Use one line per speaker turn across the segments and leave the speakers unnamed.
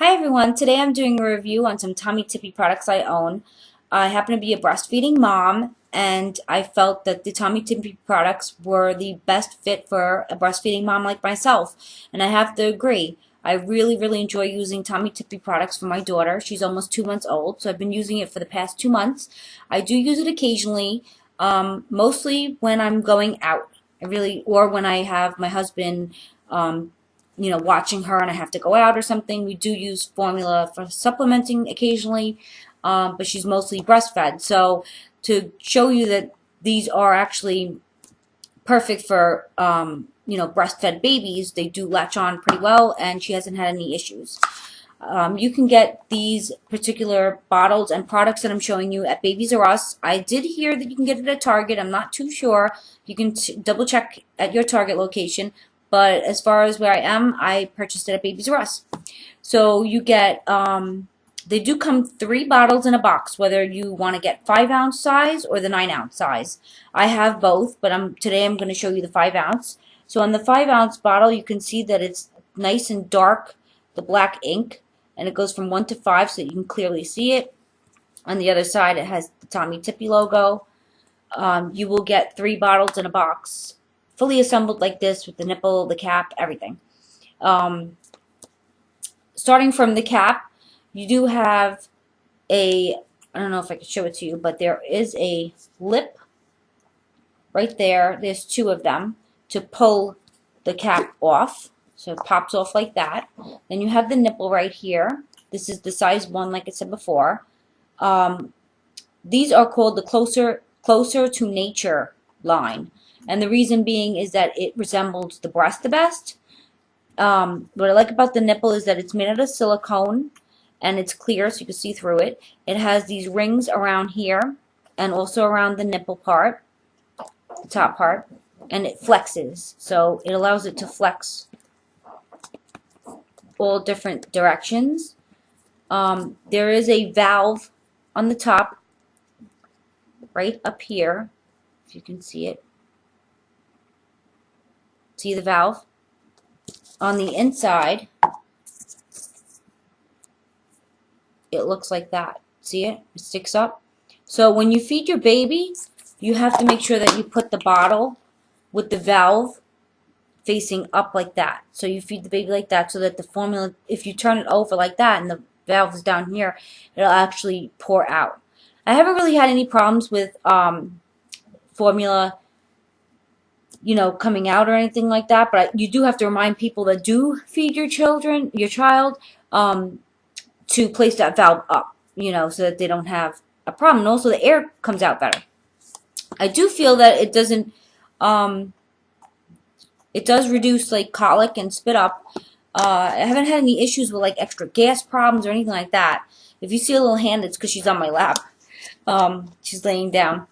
Hi everyone, today I'm doing a review on some Tommee Tippee products I own. I happen to be a breastfeeding mom and I felt that the Tommee Tippee products were the best fit for a breastfeeding mom like myself. And I have to agree, I really enjoy using Tommee Tippee products for my daughter. She's almost 2 months old, so I've been using it for the past 2 months. I do use it occasionally, mostly when I'm going out. Or when I have my husband watching her and I have to go out or something. We do use formula for supplementing occasionally, but she's mostly breastfed. So to show you that these are actually perfect for breastfed babies, they do latch on pretty well, and she hasn't had any issues. You can get these particular bottles and products that I'm showing you at Babies R Us. I did hear that you can get it at Target. I'm not too sure. You can double check at your Target location. But as far as where I am, I purchased it at Babies R Us. So you get, they do come 3 bottles in a box, whether you want to get 5-ounce size or the 9-ounce size. I have both, but today I'm going to show you the 5-ounce. So on the 5-ounce bottle, you can see that it's nice and dark, the black ink, and it goes from 1 to 5 so you can clearly see it. On the other side, it has the Tommee Tippee logo. You will get 3 bottles in a box, fully assembled like this with the nipple, the cap, everything. Starting from the cap, you do have I don't know if I can show it to you, but there is a lip right there. There's 2 of them to pull the cap off. So it pops off like that. Then you have the nipple right here. This is the size 1, like I said before. These are called the Closer to Nature line. And the reason being is that it resembles the breast the best. What I like about the nipple is that it's made out of silicone and it's clear so you can see through it. It has these rings around here and also around the nipple part, the top part, and it flexes. So it allows it to flex all different directions. There is a valve on the top right up here, if you can see it. See the valve? On the inside, it looks like that. See it? It sticks up. So when you feed your baby, you have to make sure that you put the bottle with the valve facing up like that. So you feed the baby like that so that the formula, if you turn it over like that and the valve is down here, it'll actually pour out. I haven't really had any problems with formula coming out or anything like that, but you do have to remind people that do feed your child, to place that valve up, so that they don't have a problem. And also the air comes out better. I do feel that it doesn't, it does reduce like colic and spit up. I haven't had any issues with like extra gas problems or anything like that. If you see a little hand, it's because she's on my lap. She's laying down.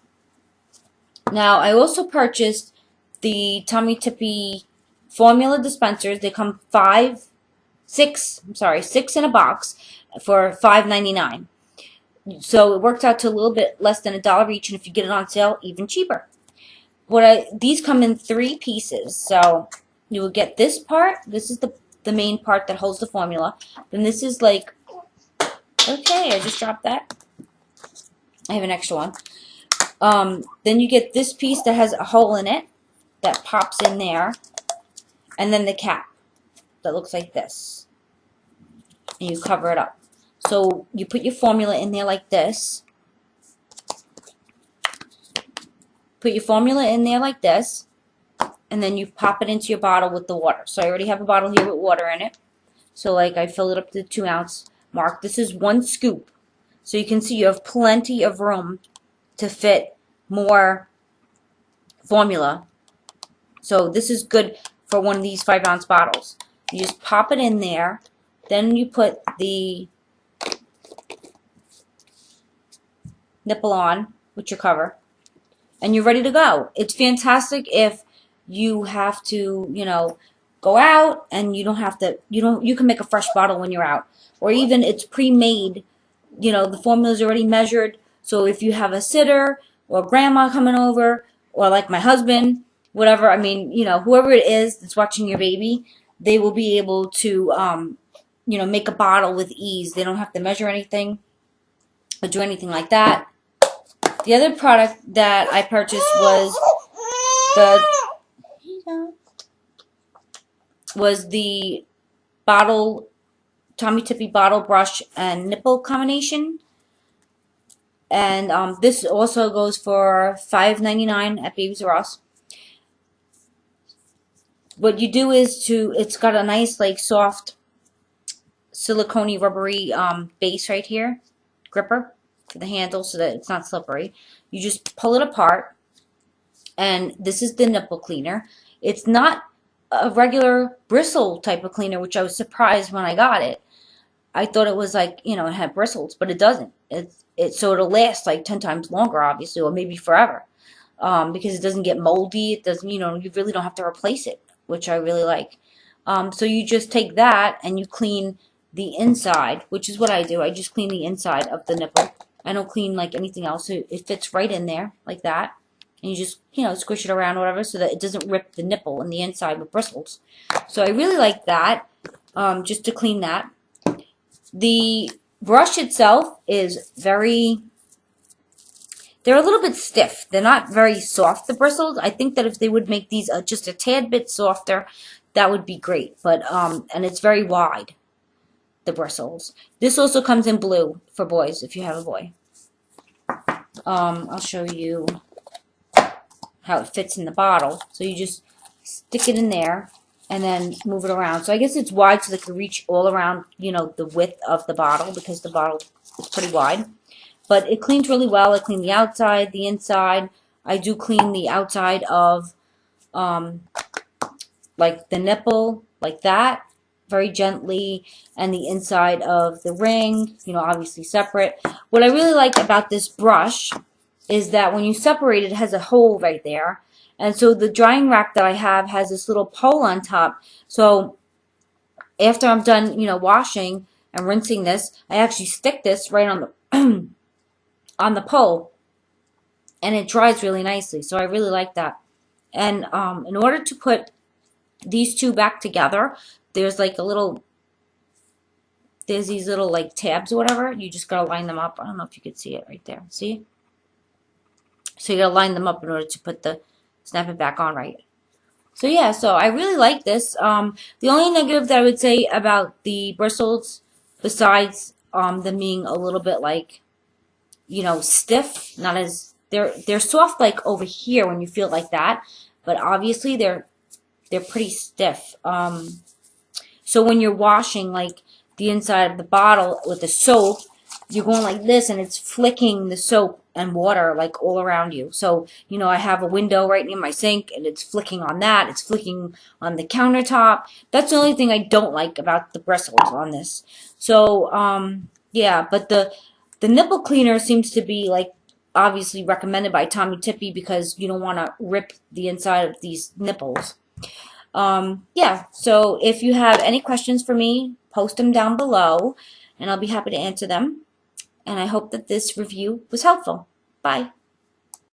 Now, I also purchased the Tommee Tippee formula dispensers. They come 6 in a box for $5.99. So it works out to a little bit less than $1 each, and if you get it on sale, even cheaper. These come in 3 pieces. So you will get this part. This is the main part that holds the formula. Then this is like, okay, I just dropped that. I have an extra one. Then you get this piece that has a hole in it that pops in there, and then the cap that looks like this, and you cover it up. So you put your formula in there like this. Put your formula in there like this, and then you pop it into your bottle with the water. So I already have a bottle here with water in it. So like I fill it up to the 2-ounce mark. This is 1 scoop. So you can see you have plenty of room to fit more formula. So this is good for one of these 5-ounce bottles. You just pop it in there, then you put the nipple on with your cover, and you're ready to go. It's fantastic if you have to, go out and you don't have to, you can make a fresh bottle when you're out. Or even it's pre-made, the formula's already measured. So if you have a sitter or grandma coming over, or like my husband, whatever, whoever it is that's watching your baby, they will be able to make a bottle with ease. They don't have to measure anything or do anything like that. The other product that I purchased was the bottle, Tommee Tippee bottle brush and nipple combination. And this also goes for $5.99 at Babies R Us. What you do is it's got a nice like soft silicone rubbery base right here, gripper for the handle so that it's not slippery. You just pull it apart, and this is the nipple cleaner. It's not a regular bristle type of cleaner, which I was surprised when I got it. I thought it was like, it had bristles, but it doesn't. So it'll last like 10 times longer, obviously, or maybe forever, because it doesn't get moldy. It doesn't, you really don't have to replace it, which I really like. So you just take that and you clean the inside, which is what I do. I just clean the inside of the nipple. I don't clean like anything else. It fits right in there like that. And you just, squish it around or whatever so that it doesn't rip the nipple in the inside with bristles. So I really like that, just to clean that. The brush itself is they're a little bit stiff. They're not very soft, the bristles. I think that if they would make these just a tad bit softer, that would be great. But, and it's very wide, the bristles. This also comes in blue for boys, if you have a boy. I'll show you how it fits in the bottle. So you just stick it in there and then move it around. So I guess it's wide so that it can reach all around, the width of the bottle, because the bottle is pretty wide. But it cleans really well. I clean the outside, the inside. I do clean the outside of, like the nipple, like that, very gently, and the inside of the ring, obviously separate. What I really like about this brush is that when you separate it, it has a hole right there. And so the drying rack that I have has this little pole on top. So after I'm done, washing and rinsing this, I actually stick this right on the on the pole, and it dries really nicely. So I really like that. And in order to put these two back together, there's like there's these little like tabs or whatever. You just gotta line them up. I don't know if you could see it right there. See? So you gotta line them up in order to snap it back on right. So yeah, so I really like this. The only negative that I would say about the bristles, besides them being a little bit like, stiff, not as they're soft like over here when you feel it like that, but obviously they're pretty stiff. So when you're washing like the inside of the bottle with the soap, you're going like this, and it's flicking the soap and water like all around you. So, I have a window right near my sink, and it's flicking on that. It's flicking on the countertop. That's the only thing I don't like about the bristles on this. So, yeah, but the nipple cleaner seems to be like obviously recommended by Tommee Tippee, because you don't want to rip the inside of these nipples. Yeah, so if you have any questions for me, post them down below, and I'll be happy to answer them. And I hope that this review was helpful. Bye.